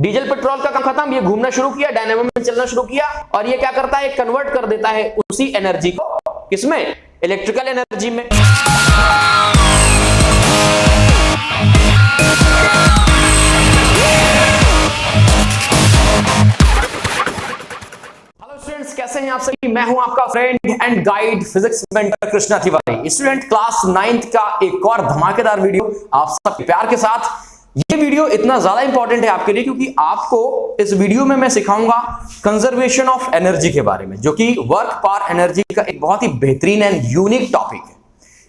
Diesel petrol का काम खत्म, ये घूमना शुरू किया, डायनेमो में चलना शुरू किया, और ये क्या करता है, कन्वर्ट कर देता है उसी एनर्जी को किसमें, इलेक्ट्रिकल एनर्जी में। स्टूडेंट्स कैसे हैं आप सभी, मैं हूं आपका friend and guide physics mentor Krishna Tiwari. Student class 9th का एक और धमाकेदार वीडियो आप सबके प्यार के साथ। ये वीडियो इतना ज्यादा इंपॉर्टेंट है आपके लिए क्योंकि आपको इस वीडियो में मैं सिखाऊंगा कंजर्वेशन ऑफ एनर्जी के बारे में, जो कि वर्क पावर एनर्जी का एक बहुत ही बेहतरीन एंड यूनिक टॉपिक है।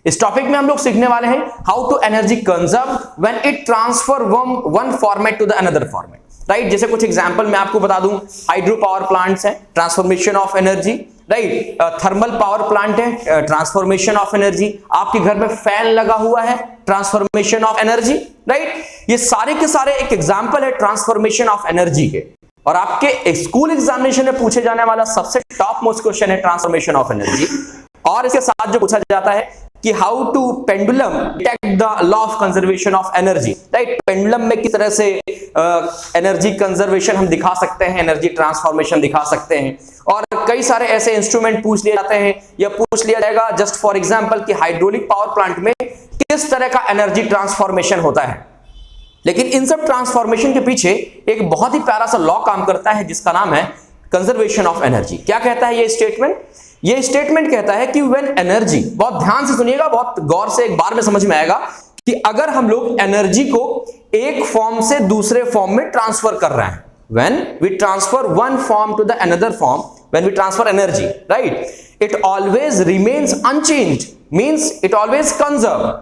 इस टॉपिक में हम लोग सीखने वाले हैं how to energy conserve when it transfer one format to the another format, right. जैसे कुछ एग्जांपल मैं आपको बता दूं, हाइड्रो पावर प्लांट्स है, transformation of energy, right. Thermal power plant है, ट्रांसफॉर्मेशन ऑफ एनर्जी। आपके घर में फैन लगा हुआ है, ट्रांसफॉर्मेशन ऑफ एनर्जी, राइट। ये सारे के सारे एक एग्जांपल है ट्रांसफॉर्मेशन ऑफ एनर्जी के, और आपके स्कूल एग्जामिनेशन में पूछे जाने वाला सबसे टॉप मोस्ट क्वेश्चन है ट्रांसफॉर्मेशन ऑफ एनर्जी। और इसके साथ जो पूछा जाता है कि how to pendulum detect the law of conservation of energy, right. Pendulum में किस तरह से एनर्जी कंजर्वेशन हम दिखा सकते हैं, एनर्जी ट्रांसफॉर्मेशन दिखा सकते हैं। और कई सारे ऐसे इंस्ट्रूमेंट पूछ लिए जाते हैं या पूछ लिया जाएगा जस्ट फॉर एग्जांपल कि हाइड्रोलिक पावर प्लांट में किस तरह का एनर्जी ट्रांसफॉर्मेशन होता है। लेकिन इन सब ट्रांसफॉर्मेशन के पीछे एक बहुत ही प्यारा सा लॉ काम करता है जिसका नाम है कंजर्वेशन ऑफ एनर्जी। क्या कहता है ये स्टेटमेंट? ये स्टेटमेंट कहता है कि व्हेन एनर्जी, बहुत ध्यान से सुनिएगा, बहुत गौर से, एक बार में समझ में आएगा कि अगर हम लोग एनर्जी को एक फॉर्म से दूसरे फॉर्म में ट्रांसफर कर रहे हैं, when we transfer one form to the another form, when we transfer energy, right, it always remains unchanged, means it always conserve.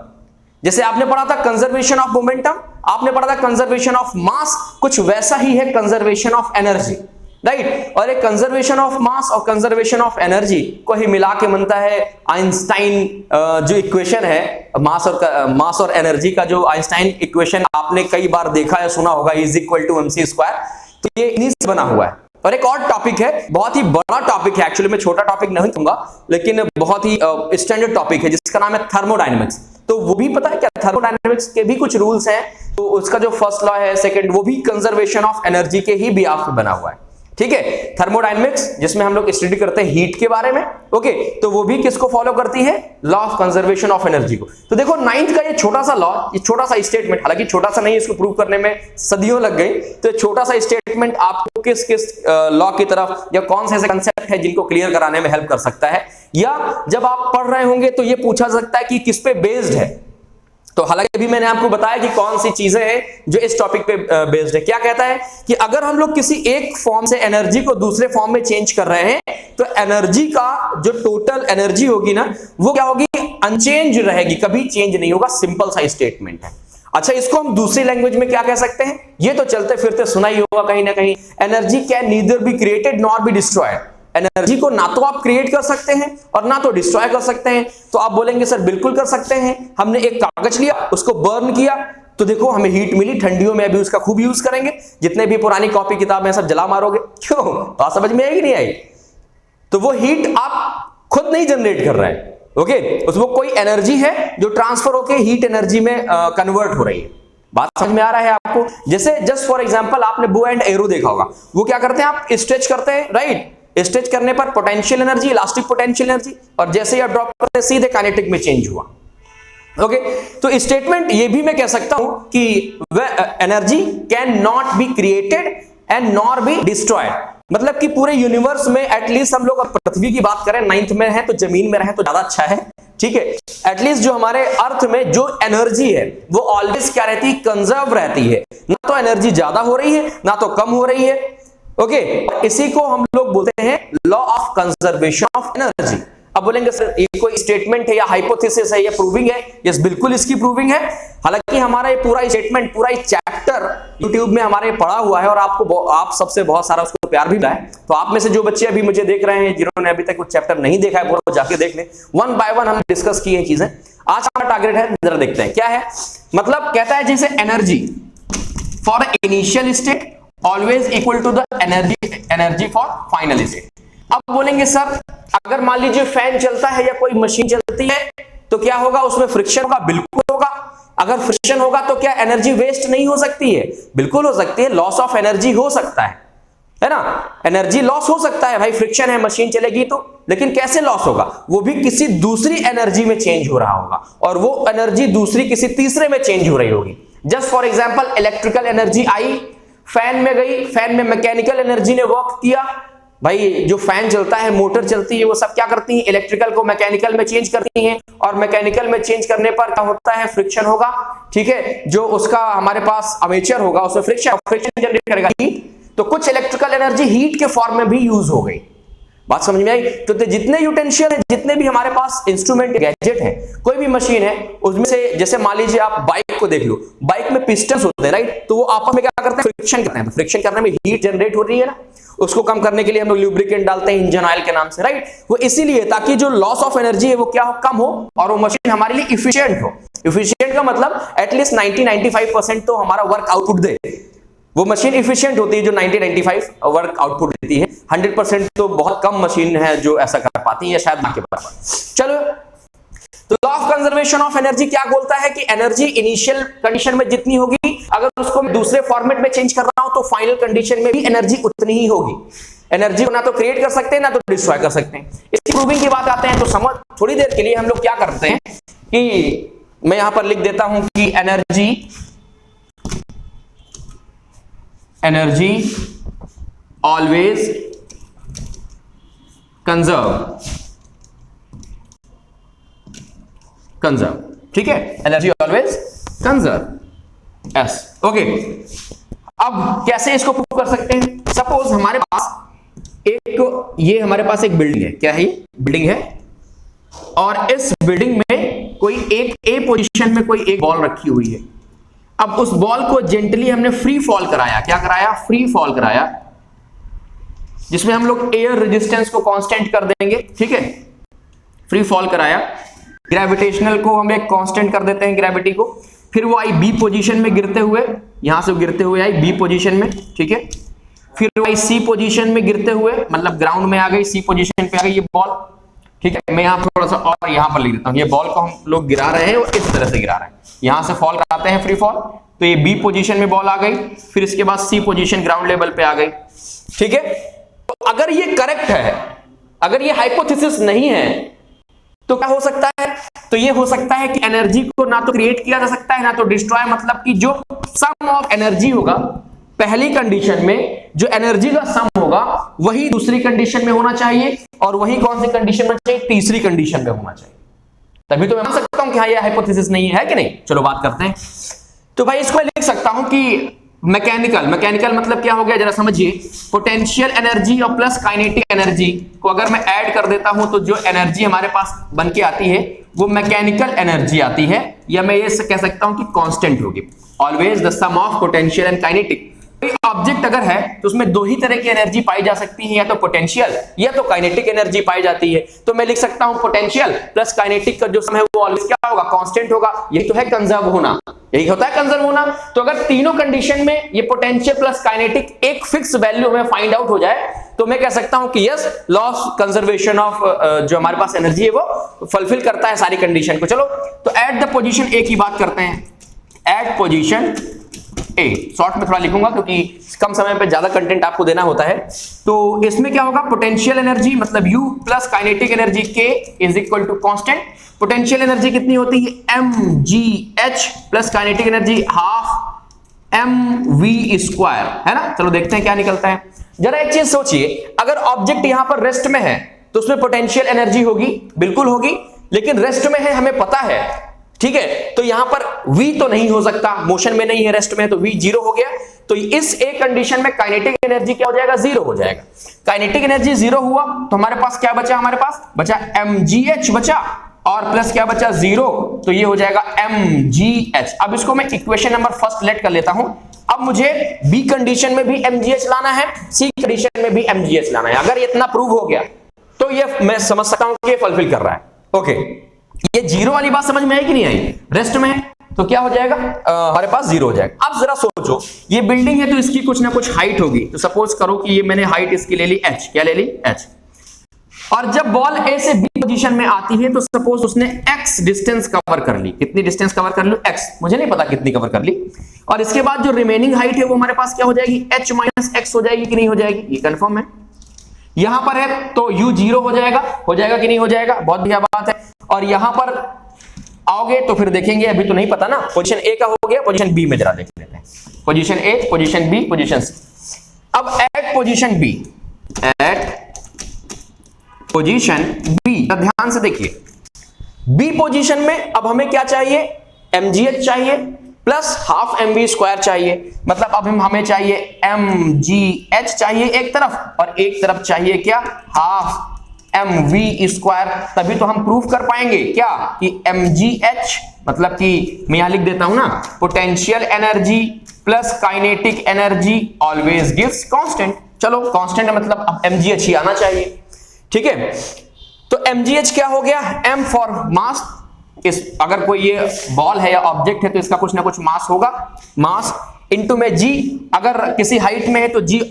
जैसे आपने पढ़ा था कंजर्वेशन ऑफ मोमेंटम, आपने पढ़ा था कंजर्वेशन ऑफ मास, कुछ वैसा ही है कंजर्वेशन ऑफ एनर्जी, राइट। और एक कंजर्वेशन ऑफ मास और कंजर्वेशन ऑफ एनर्जी को ही मिला के बनता है आइंस्टाइन जो इक्वेशन है मास और एनर्जी का, जो आइंस्टाइन इक्वेशन आपने कई बार देखा है, सुना होगा, is equal to mc square. तो ये इन्हीं से बना हुआ है। और एक और टॉपिक है, बहुत ही बड़ा टॉपिक है, एक्चुअली मैं छोटा टॉपिक नहीं कहूंगा, लेकिन बहुत ही स्टैंडर्ड टॉपिक है जिसका नाम है थर्मोडायनेमिक्स। तो वो भी पता है क्या, थर्मोडायनेमिक्स के भी कुछ रूल्स हैं। तो उसका जो फर्स्ट लॉ है, सेकंड, वो भी कंजर्वेशन ऑफ एनर्जी के ही बिहाफ पे बना हुआ है, ठीक है। थर्मोडायनेमिक्स जिसमें हम लोग स्टडी करते हैं हीट के बारे में, ओके, तो वो भी किसको फॉलो करती है, law of conservation of energy को। तो देखो 9th का ये छोटा सा लॉ, ये छोटा सा स्टेटमेंट, हालांकि छोटा सा नहीं, इसको प्रूव करने में सदियों लग गई, तो छोटा सा स्टेटमेंट आपको किस किस लॉ की तरफ या कौन से ऐसे कंसेप्ट है जिनको क्लियर कराने में हेल्प कर सकता है, या जब आप पढ़ रहे होंगे तो ये पूछा सकता है कि किस पे बेस्ड है। तो हालांकि अभी मैंने आपको बताया कि कौन सी चीजें हैं जो इस टॉपिक पे बेस्ड है। क्या कहता है कि अगर हम लोग किसी एक फॉर्म से एनर्जी को दूसरे फॉर्म में चेंज कर रहे हैं तो एनर्जी का जो टोटल एनर्जी होगी ना, वो क्या होगी, अनचेंज रहेगी, कभी चेंज नहीं होगा। सिंपल सा स्टेटमेंट है। अच्छा, इसको हम दूसरी लैंग्वेज में क्या कह सकते हैं, ये तो चलते फिरते सुना ही होगा कहीं ना कहीं, energy can neither be created nor be destroyed. Energy को ना तो आप क्रिएट कर सकते हैं और ना तो डिस्ट्रॉय कर सकते हैं। तो आप बोलेंगे सर बिल्कुल कर सकते हैं, हमने एक कागज लिया, उसको बर्न किया, तो देखो हमें हीट मिली, ठंडियों में अभी उसका खूब यूज करेंगे, जितने भी पुरानी कॉपी किताब में सब जला मारोगे, क्यों, बात समझ में आएगी नहीं आई? तो वो हीट आप खुद नहीं जनरेट कर रहे हैं, ओके, उसमें कोई एनर्जी है जो ट्रांसफर होकर हीट एनर्जी में कन्वर्ट हो रही है। बात समझ में आ रहा है आपको? जैसे जस्ट फॉर एग्जांपल आपने बो एंड एरो देखा होगा, वो क्या करते हैं, आप स्ट्रेच करते हैं, राइट, स्ट्रेच करने पर potential energy, elastic potential energy, और जैसे ही आप ड्रॉप करते हैं सीधे काइनेटिक में चेंज हुआ, ओके। तो स्टेटमेंट ये भी मैं कह सकता हूं कि energy can not be created and nor be destroyed, मतलब कि पूरे यूनिवर्स में एटलीस्ट हम लोग पृथ्वी की बात करें, 9th में है तो जमीन में रहे तो ज्यादा अच्छा है, ठीक है। एटलीस्ट जो हमारे अर्थ में जो एनर्जी है वो ऑलवेज क्या रहती है, कंजर्व रहती है, ना तो एनर्जी ज्यादा हो रही है ना तो कम हो रही है, ओके। इसी को हम लोग बोलते हैं law of conservation of energy. अब बोलेंगे सर ये कोई स्टेटमेंट है या हाइपोथेसिस है या प्रूविंग है? यस, बिल्कुल इसकी प्रूविंग है। हालांकि हमारा ये पूरा स्टेटमेंट, पूरा चैप्टर यूट्यूब में हमारे पढ़ा हुआ है और आप सबसे बहुत सारा उसको प्यार भी मिला है। तो आप में से जो बच्चे अभी मुझे देख रहे हैं जिन्होंने अभी तक वो चैप्टर नहीं देखा है, वो जाके देख लें, वन बाय वन हमने डिस्कस की है चीजें। आज हमारा टारगेट है, जरा देखते हैं क्या है। मतलब कहता है जैसे energy for initial state always equal to the energy for final state. अब बोलेंगे सर अगर मान लीजिए फैन चलता है या कोई मशीन चलती है तो क्या होगा, उसमें फ्रिक्शन होगा? बिल्कुल होगा। अगर फ्रिक्शन होगा तो क्या एनर्जी वेस्ट नहीं हो सकती है? बिल्कुल हो सकती है, लॉस ऑफ एनर्जी हो सकता है ना, एनर्जी लॉस हो सकता है भाई, फ्रिक्शन है, मशीन चलेगी तो, लेकिन कैसे लॉस होगा? वो भी किसी दूसरी एनर्जी में चेंज हो रहा होगा, और वो एनर्जी दूसरी किसी तीसरे में चेंज हो रही होगी। Just for example, electrical energy I, fan में गई, फैन में मैकेनिकल एनर्जी ने वर्क किया। भाई जो फैन चलता है, मोटर चलती है, वो सब क्या करती है? इलेक्ट्रिकल को मैकेनिकल में चेंज करती हैं, और मैकेनिकल में चेंज करने पर क्या होता है? फ्रिक्शन होगा, ठीक है। जो उसका हमारे पास आर्मेचर होगा, उसमें फ्रिक्शन जनरेट करेगा हीट, तो कुछ इलेक्ट्रिकल एनर्जी हीट के फॉर्म में भी यूज हो गई। बात समझ में आई? तो जितने यूटेंशियल है, जितने भी हमारे पास इंस्ट्रूमेंट गैजेट है, कोई भी मशीन है, उसमें से जैसे मान लीजिए आप बाइक को देख लो, बाइक में पिस्टन्स होते हैं, राइट, तो वो आपस में क्या करते हैं? फ्रिक्शन करते हैं। तो फ्रिक्शन करने में हीट जनरेट हो रही है ना, उसको कम करने के लिए हम लोग लुब्रिकेंट डालते हैं, इंजन ऑयल के नाम से, राइट। वो इसीलिए ताकि जो लॉस ऑफ एनर्जी है वो क्या हो? कम हो, और वो मशीन हमारे लिए इफिशियंट हो। इफिशियंट का मतलब एटलीस्ट 90-95% तो हमारा वर्क आउटपुट दे। वो मशीन इफिशियंट होती है जो 90-95 वर्क आउटपुट देती है। 100% तो बहुत कम मशीन है जो ऐसा कर पाती है, या शायद ना के बराबर। चलो, तो law of conservation of energy क्या बोलता है कि एनर्जी इनिशियल कंडीशन में जितनी होगी, अगर उसको मैं दूसरे फॉर्मेट में चेंज कर रहा हूं तो फाइनल कंडीशन में भी एनर्जी उतनी ही होगी। एनर्जी को ना तो क्रिएट कर सकते हैं, ना तो डिस्ट्रॉय कर सकते हैं। इसकी प्रूविंग की बात आते हैं तो समझ, थोड़ी देर के लिए हम लोग क्या करते हैं कि मैं यहां पर लिख देता हूं कि एनर्जी ऑलवेज कंजर्व, ठीक है, energy always conserve, yes, okay. अब कैसे इसको प्रूव कर सकते हैं? सपोज हमारे पास ये हमारे पास एक बिल्डिंग है, क्या है ये? बिल्डिंग है, और इस बिल्डिंग में कोई एक ए पोजीशन में कोई एक बॉल रखी हुई है। अब उस बॉल को जेंटली हमने फ्री फॉल कराया, क्या कराया? फ्री फॉल कराया, जिसमें हम लोग एयर रेजिस्टेंस को कांस्टेंट कर देंगे, ठीक है, फ्री फॉल कराया। ग्रेविटेशनल को हम एक कांस्टेंट कर देते हैं, ग्रेविटी को। फिर वो आई बी पोजीशन में गिरते हुए, यहां से गिरते हुए आई बी पोजीशन में, ठीक है। फिर वो आई सी पोजीशन में गिरते हुए, मतलब ग्राउंड में आ गई, सी पोजीशन पे आ गई ये बॉल, ठीक है। मैं यहां थोड़ा सा और यहां पर लिख देता हूं, ये बॉल को हम लोग गिरा रहे हैं और इस तरह से गिरा रहे हैं। यहां से फॉल कराते हैं फ्री फॉल, तो ये बी पोजीशन में बॉल आ गई, फिर इसके बाद सी पोजीशन ग्राउंड लेवल पे आ गई, ठीक है। तो अगर ये करेक्ट है, अगर ये हाइपोथेसिस नहीं है, तो क्या हो सकता है? तो ये हो सकता है कि एनर्जी को ना तो क्रिएट किया जा सकता है, ना तो डिस्ट्रॉय, मतलब कि जो सम ऑफ एनर्जी होगा पहली कंडीशन में, जो एनर्जी का सम होगा वही दूसरी कंडीशन में होना चाहिए, और वही कौन सी कंडीशन में चाहिए? तीसरी कंडीशन में होना चाहिए। तभी तो मैं मान सकता हूं कि हाँ ये हाइपोथेसिस नहीं है कि नहीं। चलो बात करते हैं। तो भाई इसको लिख सकता हूं कि मैकेनिकल मतलब क्या हो गया, जरा समझिए। पोटेंशियल एनर्जी और प्लस काइनेटिक एनर्जी को अगर मैं ऐड कर देता हूं तो जो एनर्जी हमारे पास बन के आती है वो मैकेनिकल एनर्जी आती है, या मैं ये कह सकता हूं कि कांस्टेंट होगी। Always the sum of potential and kinetic. Object अगर है तो उसमें दो ही तरह की एनर्जी पाई जा सकती है, या तो पोटेंशियल या तो काइनेटिक एनर्जी पाई जाती है। तो मैं लिख सकता हूं पोटेंशियल प्लस काइनेटिक का जो सम है वो ऑलवेज क्या होगा? कांस्टेंट होगा। यही तो है कंजर्व होना, यही होता है कंजर्व होना। तो अगर तीनों कंडीशन में ये पोटेंशियल प्लस काइनेटिक एक फिक्स वैल्यू में फाइंड आउट हो जाए तो मैं कह सकता हूं कि yes, law of conservation of जो हमारे पास एनर्जी है वो फुलफिल करता है सारी कंडीशन को। चलो तो एट द पोजीशन ए की बात करते हैं। एट पोजीशन ए, शॉर्ट में थोड़ा लिखूंगा क्योंकि कम समय पे ज्यादा कंटेंट आपको देना होता है। तो इसमें क्या होगा? पोटेंशियल एनर्जी मतलब U plus kinetic energy K is equal to constant. Potential energy कितनी होती है? mgh plus kinetic energy half mv square, है ना। चलो देखते हैं क्या निकलता है। जरा एक चीज सोचिए, अगर ऑब्जेक्ट यहां पर रेस्ट में है तो उसमें पोटेंशियल एनर्जी होगी, बिल्कुल होगी, लेकिन रेस्ट में है हमें पता है, ठीक है। तो यहां पर v तो नहीं हो सकता, मोशन में नहीं है, रेस्ट में है, तो v जीरो हो गया। तो इस एक कंडीशन में काइनेटिक एनर्जी क्या हो जाएगा? जीरो हो जाएगा। काइनेटिक एनर्जी जीरो हुआ तो हमारे पास क्या बचा? हमारे पास बचा mgh बचा, और प्लस क्या बचा? जीरो, तो ये हो जाएगा mgh। अब इसको मैं इक्वेशन नंबर फर्स्ट लेट कर लेता हूं। अब मुझे बी कंडीशन में भी mgh लाना है, सी कंडीशन में भी mgh लाना है। अगर इतना प्रूव हो गया तो ये मैं समझ सकता हूं कि ये फुलफिल कर रहा है। ओके, ये जीरो वाली बात समझ में आई कि नहीं आई? रेस्ट में है तो क्या हो जाएगा? हमारे पास जीरो हो जाएगा। अब जरा सोचो, ये बिल्डिंग है तो इसकी कुछ ना कुछ हाइट होगी। तो सपोज करो कि ये मैंने हाइट इसकी ले ली h, क्या ले ली? h। और जब बॉल ए से बी पोजीशन में आती है तो सपोज उसने x डिस्टेंस कवर कर ली, कितनी डिस्टेंस कवर कर ली x, मुझे नहीं पता कितनी कवर कर ली, और इसके बाद जो रिमेनिंग हाइट है वो हमारे पास क्या हो जाएगी h माइनस x हो जाएगी कि नहीं हो जाएगी, ये कंफर्म है। यहां पर है तो u 0 हो जाएगा कि नहीं हो जाएगा, बहुत बढ़िया बात है। और यहां पर आओगे तो फिर देखेंगे, अभी तो नहीं पता ना, पोजीशन ए का हो गया, पोजीशन बी में जरा देख लेते हैं, position A, position B, position C. अब at position B, at position B ध्यान से देखिए, बी पोजीशन में अब हमें क्या चाहिए, mgh चाहिए प्लस हाफ mv स्क्वायर चाहिए, मतलब अब हमें चाहिए mgh चाहिए एक तरफ, और एक तरफ चाहिए क्या, हाफ mv स्क्वायर। तभी तो हम प्रूफ कर पाएंगे क्या कि mgh मतलब कि मैं यहां लिख देता हूं ना, potential energy plus kinetic energy always gives constant. चलो कांस्टेंट मतलब अब mgh ही आना चाहिए, ठीक है। तो mgh क्या हो गया, m फॉर मास, इस अगर कोई ये बॉल है या ऑब्जेक्ट है तो इसका कुछ ना कुछ मास होगा, मास इनटू में g, अगर किसी हाइट में है तो g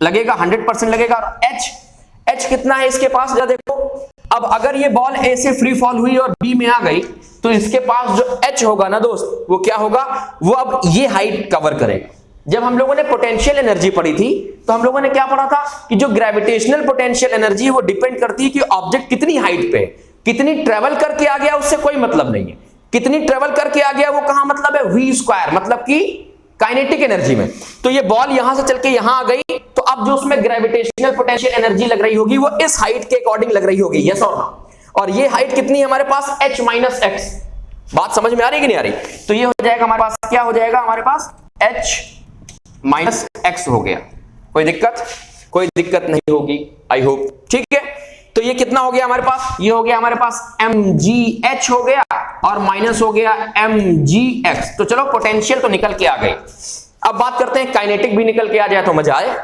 लगेगा 100% लगेगा, और h कितना है इसके पास, जरा देखो। अब अगर ये बॉल a से फ्री फॉल हुई और b में आ गई तो इसके पास जो h होगा ना दोस्त, वो क्या होगा, वो अब ये हाइट कवर करेगा। जब हम लोगों ने पोटेंशियल एनर्जी पढ़ी थी तो हम लोगों ने क्या पढ़ा था कि जो ग्रेविटेशनल पोटेंशियल एनर्जी है वो डिपेंड करती है कि ऑब्जेक्ट कितनी हाइट पे है, कितनी ट्रेवल करके आ गया उससे कोई मतलब नहीं है, कितनी ट्रेवल करके आ गया वो कहां मतलब है, v स्क्वायर मतलब कि काइनेटिक एनर्जी में। तो ये बॉल यहां से चल के यहां आ गई तो अब जो उसमें ग्रेविटेशनल पोटेंशियल एनर्जी लग रही होगी वो इस हाइट के अकॉर्डिंग लग रही होगी, यस और नो। और ये हाइट कितनी है हमारे पास, h माइनस x। बात समझ में आ रही कि नहीं आ रही? तो ये हो जाएगा हमारे पास, क्या हो जाएगा हमारे पास, h माइनस x हो गया। कोई दिक्कत नहीं होगी, आई होप, ठीक है। तो ये कितना हो गया हमारे पास, ये हो गया हमारे पास mgh हो गया और माइनस हो गया mgx। तो चलो पोटेंशियल तो निकल के आ गई। अब बात करते हैं काइनेटिक भी निकल के आ जाए तो मजा आए।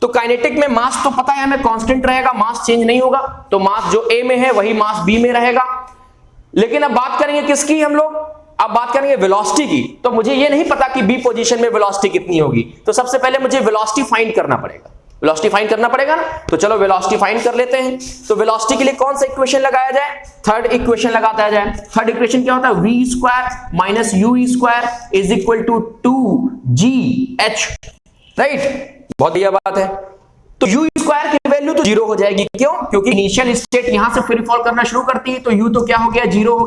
तो काइनेटिक में मास तो पता है हमें कांस्टेंट रहेगा, मास चेंज नहीं होगा, तो मास जो a में है वही मास b में रहेगा। लेकिन अब बात करेंगे किसकी हम लोग, अब बात करेंगे वेलोसिटी की। तो मुझे ये नहीं पता कि बी पोजीशन में वेलोसिटी कितनी होगी, तो सबसे पहले मुझे वेलोसिटी फाइंड करना पड़ेगा, वेलोसिटी फाइंड करना पड़ेगा ना। तो चलो वेलोसिटी फाइंड कर लेते हैं। तो वेलोसिटी के लिए कौन सा इक्वेशन लगाया जाए, थर्ड इक्वेशन लगाता जाए। थर्ड इक्वेशन क्या होता है, v square minus u square is equal to 2gh, right, बहुत बढ़िया बात है। तो u स्क्वायर की वैल्यू तो 0 हो जाएगी, क्यों, क्योंकि इनिशियल स्टेट यहां से फ्री फॉल करना शुरू करती है, तो u तो क्या हो गया, 0 हो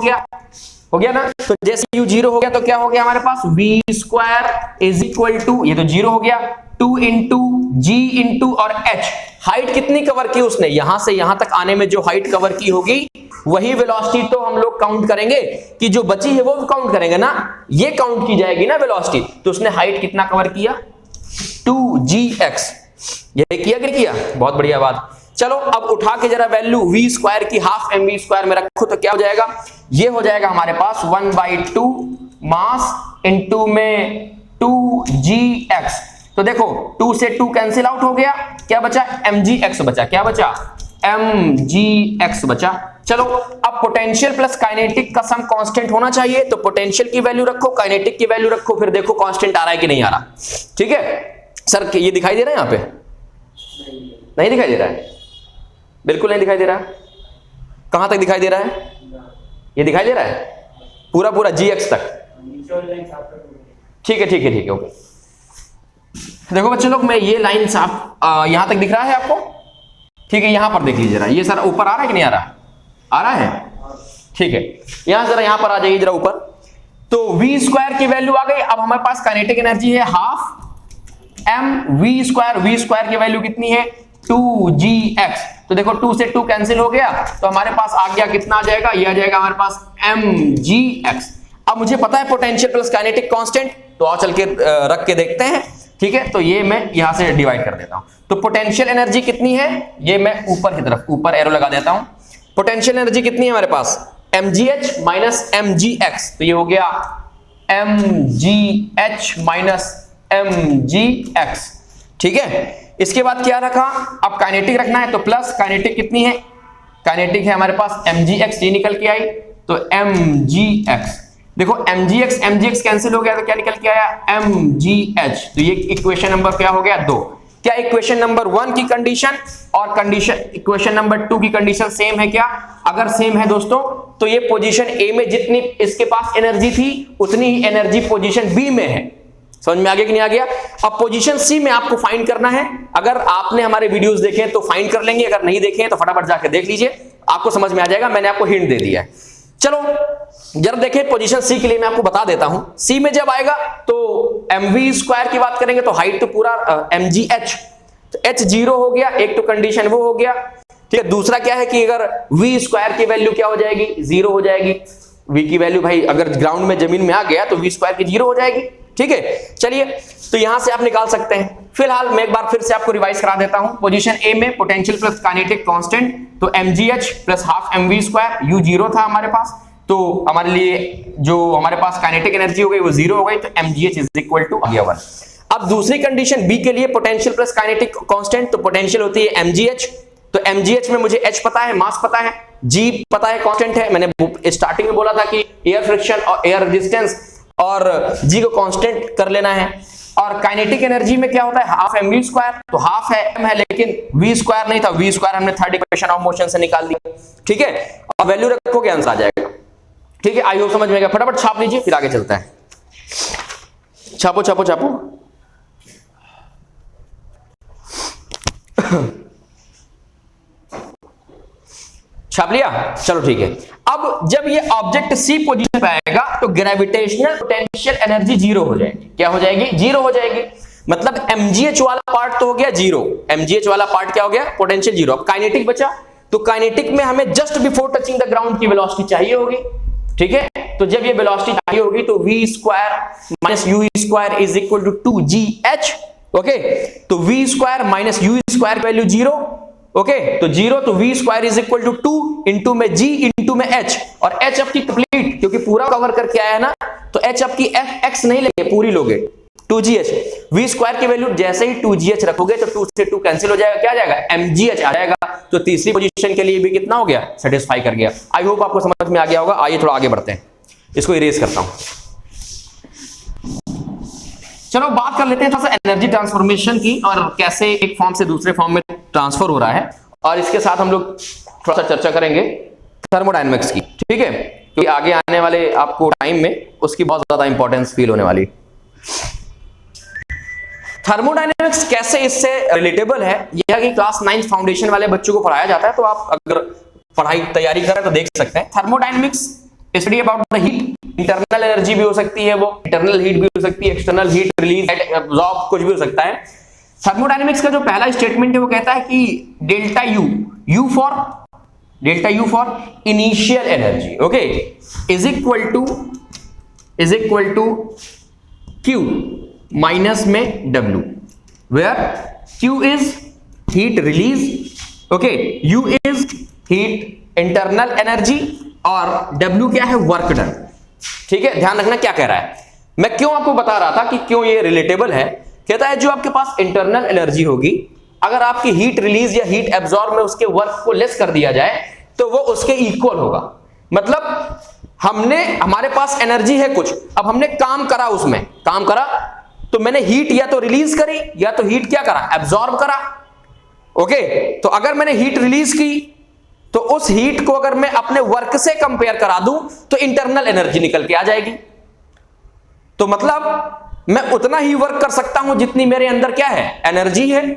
गया ना। तो जैसे u 0 हो गया तो क्या हो गया हमारे पास, v square is equal to, ये तो 0 हो गया, 2 इंटू g इंटू और h। हाइट कितनी कवर की उसने, यहां से यहां तक आने में जो हाइट कवर की होगी वही वेलोसिटी तो हम लोग काउंट करेंगे, कि जो बची है वो काउंट करेंगे ना, ये काउंट की जाएगी ना वेलोसिटी। तो उसने हाइट कितना कवर किया, 2gx, ये किया कि नहीं किया, बहुत बढ़िया बात। चलो अब उठा के जरा वैल्यू v स्क्वायर की हाफ mv स्क्वायर में रखो तो क्या हो जाएगा, ये हो जाएगा हमारे पास 1/2 मास इंटू में 2gx। तो देखो 2 से 2 कैंसिल आउट हो गया, क्या बचा, mgx बचा, क्या बचा, mgx बचा। चलो अब पोटेंशियल प्लस काइनेटिक का सम कांस्टेंट होना चाहिए, तो पोटेंशियल की वैल्यू रखो, काइनेटिक की वैल्यू रखो, फिर देखो कांस्टेंट आ रहा है कि नहीं आ रहा। ठीक है सर, ये दिखाई दे रहा है यहाँ पे, नहीं दिखाई दे रहा है, बिल्कुल नहीं दिखाई दे रहा है। कहां तक दिखाई दे रहा है, ये दिखाई दे रहा है पूरा पूरा gx तक, ठीक है ओके। देखो बच्चे लोग, मैं ये लाइन साफ यहां तक दिख रहा है आपको, ठीक है। यहां पर देख लीजिए जरा, ये सर ऊपर आ रहा है कि नहीं आ रहा, आ रहा है, ठीक है। यहां जरा यहाँ पर आ जाइए जरा ऊपर। तो v स्क्वायर की वैल्यू आ गई। अब हमारे पास काइनेटिक एनर्जी है हाफ v स्क्वायर की वैल्यू कितनी है, 2gx। तो देखो 2 से 2 कैंसिल हो गया, तो हमारे पास आ गया कितना आ जाएगा, ये आ जाएगा हमारे पास mgx। अब मुझे पता है पोटेंशियल प्लस काइनेटिक कांस्टेंट, तो आओ चल के रख के देखते हैं, ठीक है। तो ये मैं यहां से डिवाइड कर देता हूं। तो पोटेंशियल एनर्जी कितनी है, ये मैं ऊपर की तरफ ऊपर एरो लगा देता हूं। पोटेंशियल एनर्जी कितनी है हमारे पास, mgh माइनस mgx। तो ये हो गया mgh माइनस mgx, ठीक है। इसके बाद क्या रखा, अब काइनेटिक रखना है, तो प्लस काइनेटिक कितनी है, काइनेटिक है हमारे पास mgx, ये निकल के आई, तो mgx। देखो mgx कैंसिल हो गया, तो क्या निकल के आया, mgh। तो ये इक्वेशन नंबर क्या हो गया, 2। क्या इक्वेशन नंबर 1 की कंडीशन और कंडीशन इक्वेशन नंबर 2 की कंडीशन सेम है क्या? अगर सेम है दोस्तों तो ये पोजीशन ए में जितनी इसके पास एनर्जी थी उतनी ही एनर्जी पोजीशन बी में है। समझ में आ गया कि नहीं आ गया? अब पोजीशन सी में आपको फाइंड करना है। अगर आपने हमारे वीडियोस देखे तो फाइंड कर लेंगे, अगर नहीं देखे तो फटाफट जाकर देख लीजिए, आपको समझ में आ जाएगा। मैंने आपको हिंट दे दिया है। चलो जरा देखें पोजीशन सी के लिए मैं आपको बता देता हूं। सी में जब आएगा तो mv स्क्वायर की बात करेंगे तो हाइट तो पूरा mgh, तो h 0 हो गया, एक तो कंडीशन वो हो गया। ठीक है, दूसरा क्या है कि अगर v स्क्वायर की वैल्यू क्या हो जाएगी? 0 हो जाएगी। v की वैल्यू भाई अगर ग्राउंड में जमीन में आ गया तो v स्क्वायर की 0 हो जाएगी। ठीक है, चलिए तो यहां से आप निकाल सकते हैं। फिलहाल मैं एक बार फिर से आपको रिवाइज करा देता हूं। पोजीशन ए में पोटेंशियल प्लस काइनेटिक कांस्टेंट, तो mgh plus half mv square, u 0 था हमारे पास, तो हमारे लिए जो हमारे पास काइनेटिक एनर्जी हो गई वो 0 हो गई, तो mgh इज इक्वल टू आ गया 1। अब दूसरी कंडीशन बी के लिए पोटेंशियल प्लस काइनेटिक कांस्टेंट, तो पोटेंशियल होती है mgh, तो mgh में मुझे h पता है, मास पता है, g पता है, कांस्टेंट है। मैंने स्टार्टिंग में बोला था कि एयर फ्रिक्शन और एयर रेजिस्टेंस और g को कांस्टेंट कर लेना है। और काइनेटिक एनर्जी में क्या होता है? हाफ mv स्क्वायर, तो हाफ है m है लेकिन v स्क्वायर नहीं था, v स्क्वायर हमने थर्ड इक्वेशन ऑफ मोशन से निकाल दी। ठीक है, अब वैल्यू रखोगे आंसर आ जाएगा। ठीक है, आई होप समझ में आएगा। फटाफट छाप लीजिए फिर आगे चलता है। छापो छापो छापो। छाप लिया? चलो ठीक है। अब जब ये ऑब्जेक्ट सी पोजीशन पे आएगा तो ग्रेविटेशनल पोटेंशियल एनर्जी 0 हो जाएगी। क्या हो जाएगी? 0 हो जाएगी। मतलब mgh वाला पार्ट तो हो गया 0, mgh वाला पार्ट क्या हो गया? पोटेंशियल 0। अब काइनेटिक बचा, तो काइनेटिक में हमें just before touching the ground की वेलोसिटी चाहिए होगी। ठीक है, तो जब ये वेलोसिटी चाहिए होगी तो v square minus u square is equal to 2gh। Okay, तो v square minus u square की वैल्यू 0। ओके, तो 0, तो v square is equal to 2 into में g इंटू में h, और h आपकी कंप्लीट क्योंकि पूरा कवर करके आया है ना, तो h आपकी x नहीं लेंगे, पूरी लोगे 2gh। v स्क्वायर की वैल्यू जैसे ही 2gh रखोगे तो 2 से 2 कैंसिल हो जाएगा, क्या आ जाएगा? mgh आ जाएगा। तो तीसरी पोजीशन के लिए भी कितना हो गया? सेटिस्फाई कर गया। आई होप आपको समझ में आ गया होगा। आइए थोड़ा आगे बढ़ते हैं, इसको इरेज करता हूं। चलो बात कर लेते हैं थोड़ा सा एनर्जी ट्रांसफॉर्मेशन की और कैसे एक फॉर्म से दूसरे फॉर्म में ट्रांसफर हो रहा है, और इसके साथ हम लोग थोड़ा सा चर्चा करेंगे थर्मोडायनेमिक्स की। ठीक है, क्योंकि आगे आने वाले आपको टाइम में उसकी बहुत ज्यादा इंपॉर्टेंस फील होने वाली। थर्मोडायनेमिक्स कैसे इससे रिलेटेबल है, यह कि क्लास 9 फाउंडेशन वाले बच्चों को पढ़ाया जाता है, तो आप अगर पढ़ाई तैयारी करें तो देख सकते हैं। Thermodynamics study about the heat, internal energy भी हो सकती है, वो इंटरनल हीट भी हो सकती है, एक्सटर्नल हीट रिलीज, एब्जॉर्ब, कुछ भी हो सकता है। थर्मोडायनेमिक्स का जो पहला स्टेटमेंट है वो कहता है कि delta U for initial energy, okay, is equal to Q minus में W, where Q is heat release, okay, U is heat internal energy और W क्या है? Work done. ठीक है, ध्यान रखना क्या कह रहा है। मैं क्यों आपको बता रहा था कि क्यों ये रिलेटेबल है। कहता है जो आपके पास इंटरनल एनर्जी होगी, अगर आपकी हीट रिलीज या हीट एब्जॉर्ब में उसके वर्क को लेस कर दिया जाए तो वो उसके इक्वल होगा। मतलब हमारे पास एनर्जी है कुछ, अब हमने काम करा, उसमें काम करा तो मैंने हीट या तो रिलीज करी या तो हीट क्या करा? एब्जॉर्ब करा। ओके, तो अगर मैंने हीट रिलीज की तो उस हीट को अगर मैं अपने वर्क से कंपेयर करा दूं तो इंटरनल एनर्जी निकल के आ जाएगी। तो मतलब मैं उतना ही वर्क कर सकता हूं जितनी मेरे अंदर क्या है? एनर्जी है।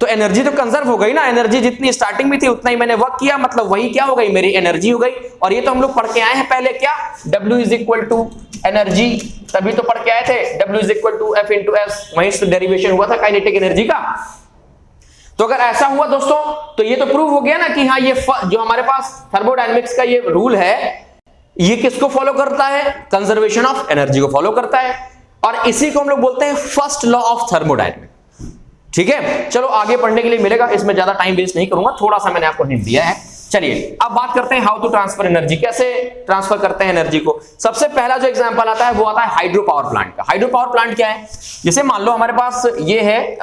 तो एनर्जी तो कंजर्व हो गई ना, एनर्जी जितनी स्टार्टिंग में थी उतना ही मैंने वर्क किया, मतलब वही क्या हो गई? मेरी एनर्जी हो गई। और ये तो हम लोग पढ़ के आए हैं पहले, क्या? W is equal to energy, तभी तो पढ़ के आए थे, W is equal to F into S, वहीं से डेरिवेशन हुआ था काइनेटिक एनर्जी का। तो अगर ऐसा हुआ दोस्तों तो ये तो प्रूव हो गया ना कि हाँ, ये जो हमारे पास थर्मोडायनेमिक्स का ये रूल है, ये किसको फॉलो करता है? कंजर्वेशन ऑफ एनर्जी को फॉलो करता है, और इसी को हम लोग बोलते हैं फर्स्ट लॉ ऑफ थर्मोडायनेमिक्स। ठीक है, चलो आगे पढ़ने के लिए मिलेगा, इसमें ज्यादा टाइम वेस्ट नहीं करूंगा, थोड़ा सा मैंने आपको हिंट दिया है। चलिए अब बात करते हैं हाउ टू ट्रांसफर एनर्जी, कैसे ट्रांसफर करते हैं एनर्जी को। सबसे पहला जो एग्जांपल आता है वो आता है हाइड्रो पावर प्लांट का। हाइड्रो पावर प्लांट क्या है? जैसे मान लो हमारे पास ये है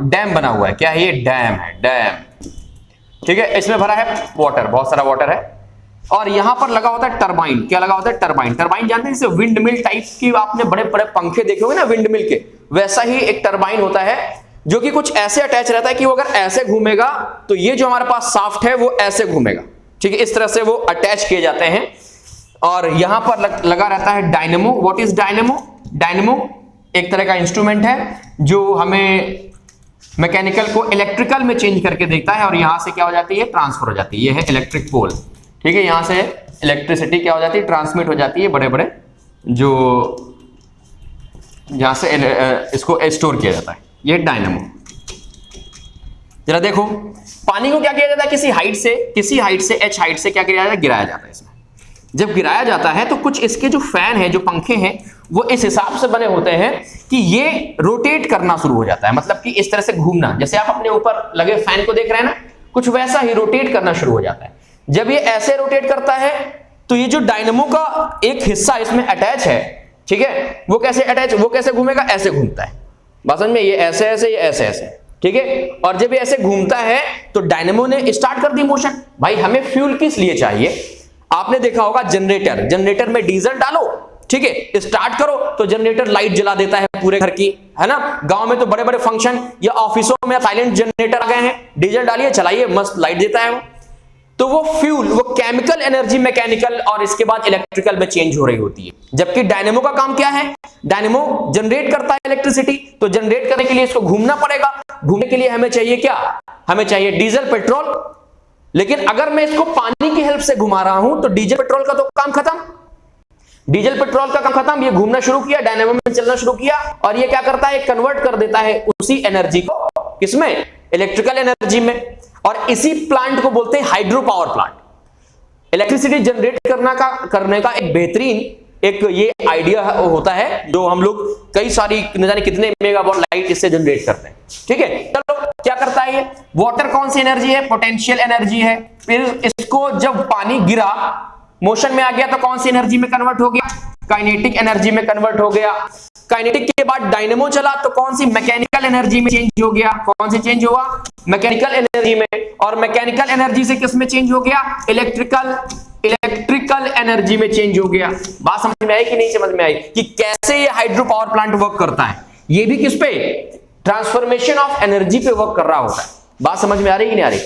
डैम बना हुआ है, क्या है? ये डैम है, डैम। ठीक है, इसमें भरा है वाटर, बहुत सारा वाटर है, और यहां पर लगा होता है टरबाइन। क्या लगा होता है? टरबाइन। टरबाइन जानते हैं, जैसे विंड मिल टाइप की आपने बड़े बड़े पंखे देखे होंगे ना विंड मिल के, वैसा ही एक टरबाइन होता है। जो कि कुछ ऐसे अटैच रहता है कि वो अगर ऐसे घूमेगा तो ये जो हमारे पास शाफ्ट है वो ऐसे घूमेगा, ठीक है, इस तरह से वो अटैच किए जाते हैं। और यहां पर लगा रहता है dynamo. What is dynamo? Dynamo एक तरह का इंस्ट्रूमेंट है जो हमें मैकेनिकल को इलेक्ट्रिकल में चेंज करके देखता है, और यहां से क्या हो जाती है, ट्रांसफर हो जाती है। ये है इलेक्ट्रिक पोल, ठीक है, यहां से इलेक्ट्रिसिटी क्या हो जाती है, ट्रांसमिट हो जाती है बड़े बड़े जो जहां से इसको स्टोर किया जाता है। ये डायनेमो। जरा देखो, पानी को क्या किया जाता है, किसी हाइट से h हाइट से क्या किया जाता है, गिराया जाता है। इसमें जब गिराया जाता है तो कुछ इसके जो फैन है, जो पंखे हैं, वो इस हिसाब से बने होते हैं कि ये रोटेट करना शुरू हो जाता है, मतलब कि इस तरह से घूमना। जैसे आप अपने ऊपर लगे फैन को देख रहे हैं ना, कुछ वैसा ही रोटेट करना शुरू हो जाता है। जब ये ऐसे रोटेट करता है तो ये जो डायनेमो का एक हिस्सा इसमें अटैच है, ठीक है, वो कैसे घूमेगा, ऐसे घूमता है। बात समझ में? ये ऐसे ऐसे, ये ऐसे ऐसे, ठीक है। और जब ये ऐसे घूमता है तो डायनेमो ने स्टार्ट कर दी मोशन। भाई हमें फ्यूल किस लिए चाहिए? आपने देखा होगा जनरेटर में डीजल डालो, ठीक है, स्टार्ट करो तो जनरेटर लाइट जला देता है पूरे घर की, है ना। गांव में तो बड़े बड़े फंक्शन या ऑफिसों में साइलेंट जनरेटर आ गए हैं, डीजल डालिए, चलाइए, मस्त लाइट देता है वो। तो वो फ्यूल, वो केमिकल एनर्जी मैकेनिकल और इसके बाद इलेक्ट्रिकल में चेंज हो रही होती है। जबकि डायनेमो का काम क्या है? डायनेमो जनरेट करता है इलेक्ट्रिसिटी, तो जनरेट करने के लिए इसको घूमना पड़ेगा। घूमने के लिए हमें चाहिए क्या? हमें चाहिए डीजल, पेट्रोल। लेकिन अगर मैं इसको पानी की हेल्प से घुमा रहा हूं तो डीजल पेट्रोल का तो काम खत्म, डीजल पेट्रोल का काम खत्म। ये घूमना शुरू किया, डायनेमो में चलना शुरू किया, और ये क्या करता है, कन्वर्ट कर देता है उसी एनर्जी को किसमें, इलेक्ट्रिकल एनर्जी में। और इसी प्लांट को बोलते हैं hydro power plant. Electricity generate करने का एक बेहतरीन एक ये आइडिया होता है, जो हम लोग कई सारी न जाने कितने मेगावाट लाइट इससे जनरेट करते हैं, ठीक है। चलो क्या करता है ये? वाटर कौन सी एनर्जी है? पोटेंशियल एनर्जी है। फिर इसको जब पानी गिरा, मोशन में आ गया, तो कौन सी एनर्जी में कन्वर्ट हो गया? काइनेटिक एनर्जी में कन्वर्ट हो गया। काइनेटिक के बाद डायनेमो चला तो कौन सी, मैकेनिकल एनर्जी में चेंज हो गया। कौन सी चेंज हुआ? मैकेनिकल एनर्जी में। और मैकेनिकल एनर्जी से किस में चेंज हो गया? इलेक्ट्रिकल एनर्जी में चेंज हो गया। बात समझ में आई कि नहीं समझ में आई कि कैसे ये हाइड्रो पावर प्लांट वर्क करता है? ये भी किस पे? ट्रांसफॉर्मेशन ऑफ एनर्जी पे वर्क कर रहा होता है। बात समझ में आ रही कि नहीं आ रही?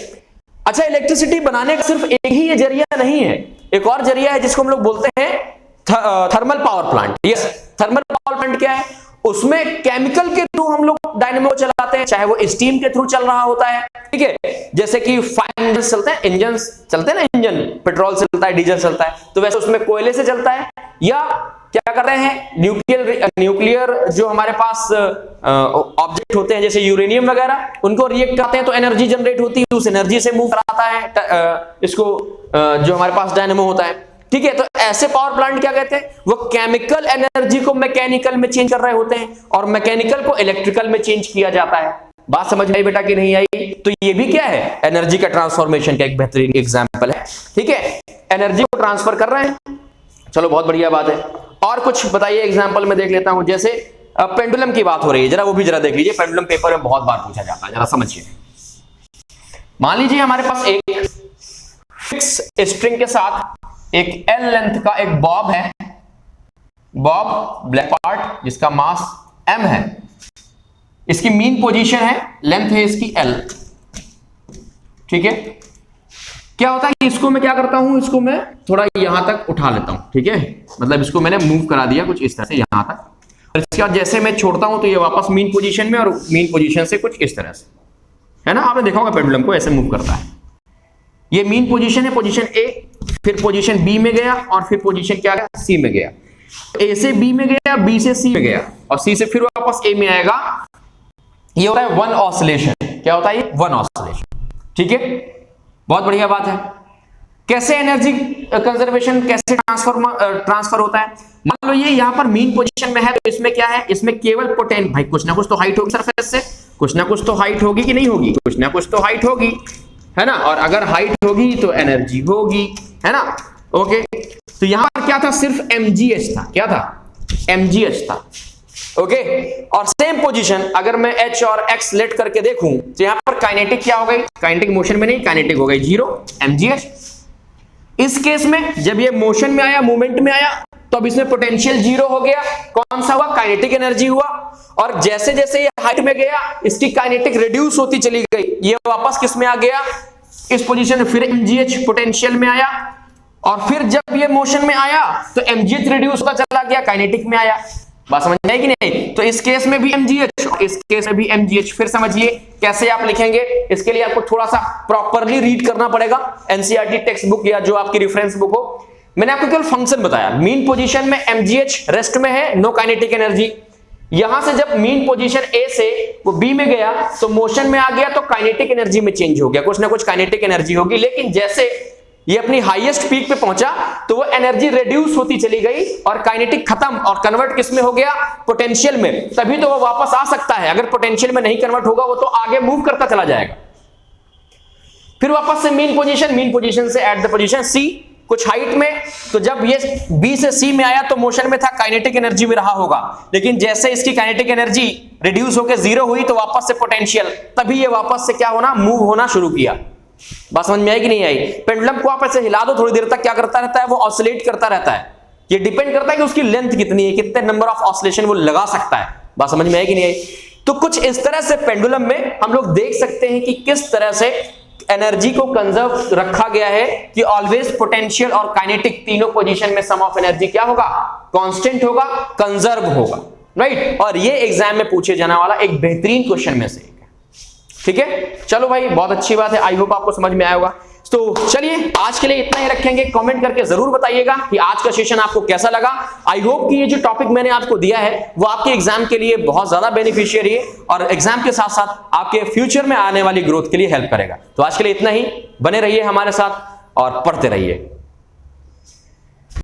अच्छा, इलेक्ट्रिसिटी बनाने का सिर्फ एक ही ये जरिया नहीं है, एक और जरिया है जिसको हम लोग बोलते हैं thermal power plant. Yes, thermal power plant क्या है? उसमें केमिकल के थ्रू हम लोग डायनेमो चलाते हैं, चाहे वो स्टीम के थ्रू चल रहा होता है, ठीक है। जैसे कि फायर इंजन चलते हैं, इंजन चलते हैं ना, इंजन पेट्रोल से चलता है, डीजल चलता है, तो वैसे उसमें कोयले से चलता है। या क्या कर रहे हैं, न्यूक्लियर जो हमारे पास ऑब्जेक्ट होते हैं जैसे यूरेनियम वगैरह, उनको रिएक्ट करते हैं तो एनर्जी जनरेट होती है, उस एनर्जी से मूव कराता है इसको जो हमारे पास डायनेमो होता है, ठीक है। तो ऐसे पावर प्लांट क्या कहते हैं? वो केमिकल एनर्जी को मैकेनिकल में चेंज कर रहे होते हैं और मैकेनिकल को इलेक्ट्रिकल में चेंज किया जाता है। बात समझ में आई बेटा कि नहीं आई? तो ये भी क्या है, एनर्जी का ट्रांसफॉर्मेशन का एक बेहतरीन एग्जांपल है, ठीक है। एनर्जी को ट्रांसफर कर रहे हैं, चलो बहुत बढ़िया बात है। और कुछ बताइए एग्जांपल में देख लेता हूं। जैसे पेंडुलम की बात हो रही है, जरा वो भी जरा देख लीजिए। पेंडुलम पेपर में बहुत बार पूछा जाता है, जरा समझिए। मान लीजिए हमारे पास एक फिक्स स्ट्रिंग के साथ एक एल लेंथ का एक बॉब है, बॉब ब्लैक पार्ट जिसका मास m है, इसकी मीन पोजीशन है, लेंथ है इसकी l, ठीक है। क्या होता है कि इसको मैं क्या करता हूं, इसको मैं थोड़ा यहां तक उठा लेता हूं, ठीक है, मतलब इसको मैंने मूव करा दिया कुछ इस तरह से यहां तक, और इसके बाद जैसे मैं छोड़ता हूं तो ये वापस मीन पोजीशन में, और मीन पोजीशन से कुछ इस तरह से, है ना। आपने देखा होगा पेंडुलम को ऐसे मूव करता है। ये मीन पोजीशन है, पोजीशन ए, फिर पोजीशन बी में गया, और फिर पोजीशन क्या गया, सी में गया। ए से बी में गया, बी से सी में गया, और सी से फिर वापस ए में आएगा। ये होता है वन ऑसिलेशन। क्या होता है ये? वन ऑसिलेशन, ठीक है। बहुत बढ़िया बात है। कैसे एनर्जी कंजर्वेशन कैसे ट्रांसफर होता है? मान लो ये यहां पर मीन पोजीशन में है, तो इसमें क्या है, इसमें केवल पोटेंशियल, भाई कुछ ना कुछ तो हाइट होगी सरफेस से, कुछ ना कुछ तो हाइट होगी कि नहीं होगी, कुछ ना कुछ तो हाइट होगी, है ना। और अगर हाइट होगी तो एनर्जी होगी, है ना। ओके, तो यहां पर क्या था, सिर्फ mgh था। क्या था? mgh था। ओके, और सेम पोजीशन अगर मैं h और x लेट करके देखूं तो यहां पर काइनेटिक क्या हो गई, काइनेटिक मोशन में नहीं, काइनेटिक हो गई 0 mgh। इस केस में जब ये मोशन में आया, मूवमेंट में आया, तो अब इसमें पोटेंशियल 0 हो गया। कौन सा हुआ? काइनेटिक एनर्जी हुआ। और जैसे जैसे ये हाइट में गया इसकी काइनेटिक रिड्यूस होती चली गई, ये वापस किस में आ गया, इस पोजीशन में, फिर mgh पोटेंशियल में आया, और फिर जब ये मोशन में आया तो mgh रिड्यूस होता चला गया, काइनेटिक में आया। बात समझ में आई कि नहीं? तो इस केस में भी mgh और इस केस में भी mgh। फिर समझिए कैसे आप लिखेंगे, इसके लिए आपको थोड़ा सा प्रॉपरली रीड करना पड़ेगा एनसीईआरटी टेक्स्ट बुक या जो आपकी रेफरेंस बुक हो। मैंने आपको केवल फंक्शन बताया, मीन पोजीशन में mgh रेस्ट में है, नो काइनेटिक एनर्जी। यहां से जब मीन पोजीशन ए से वो बी में गया तो मोशन में आ गया तो काइनेटिक एनर्जी में चेंज हो गया, कुछ ना कुछ काइनेटिक एनर्जी होगी। लेकिन जैसे ये अपनी हाईएस्ट पीक पे पहुंचा तो वो एनर्जी रिड्यूस होती चली गई और काइनेटिक खत्म, और कन्वर्ट किस में हो गया, पोटेंशियल में। तभी तो वो वापस आ सकता है, अगर पोटेंशियल में नहीं कन्वर्ट होगा वो तो आगे मूव करता चला जाएगा। फिर वापस से मीन पोजीशन से एट द पोजीशन सी, कुछ हाइट में, तो जब ये बी से सी में आया तो मोशन में था, काइनेटिक एनर्जी में रहा होगा। लेकिन जैसे इसकी काइनेटिक एनर्जी रिड्यूस होकर जीरो हुई तो वापस से पोटेंशियल, तभी ये वापस से क्या होना, मूव होना शुरू किया। बात समझ में आई कि नहीं आई? पेंडुलम को आप ऐसे हिला दो थोड़ी देर तक, क्या करता रहता है, वो ऑसिलेट करता रहता है। ये डिपेंड करता है कि उसकी लेंथ कितनी है, कितने नंबर ऑफ ऑसिलेशन वो लगा सकता है। बात समझ में आई कि नहीं आई? तो कुछ इस तरह से पेंडुलम में हम लोग देख सकते हैं कि किस तरह से एनर्जी को कंजर्व रखा गया है कि ऑलवेज पोटेंशियल और काइनेटिक तीनों पोजीशन में सम ऑफ एनर्जी क्या होगा, कांस्टेंट होगा, कंजर्व होगा, राइट। और ये एग्जाम में पूछे जाने वाला एक बेहतरीन क्वेश्चन में से एक है। ठीक है, चलो भाई, बहुत अच्छी बात है, आई होप आपको समझ में आया होगा। तो चलिए आज के लिए इतना ही रखेंगे। कमेंट करके जरूर बताइएगा कि आज का सेशन आपको कैसा लगा। आई होप कि ये जो टॉपिक मैंने आपको दिया है वो आपके एग्जाम के लिए बहुत ज्यादा बेनिफिशियरी है और एग्जाम के साथ साथ आपके फ्यूचर में आने वाली ग्रोथ के लिए हेल्प करेगा। तो आज के लिए इतना ही, बने रहिए हमारे साथ और पढ़ते रहिए।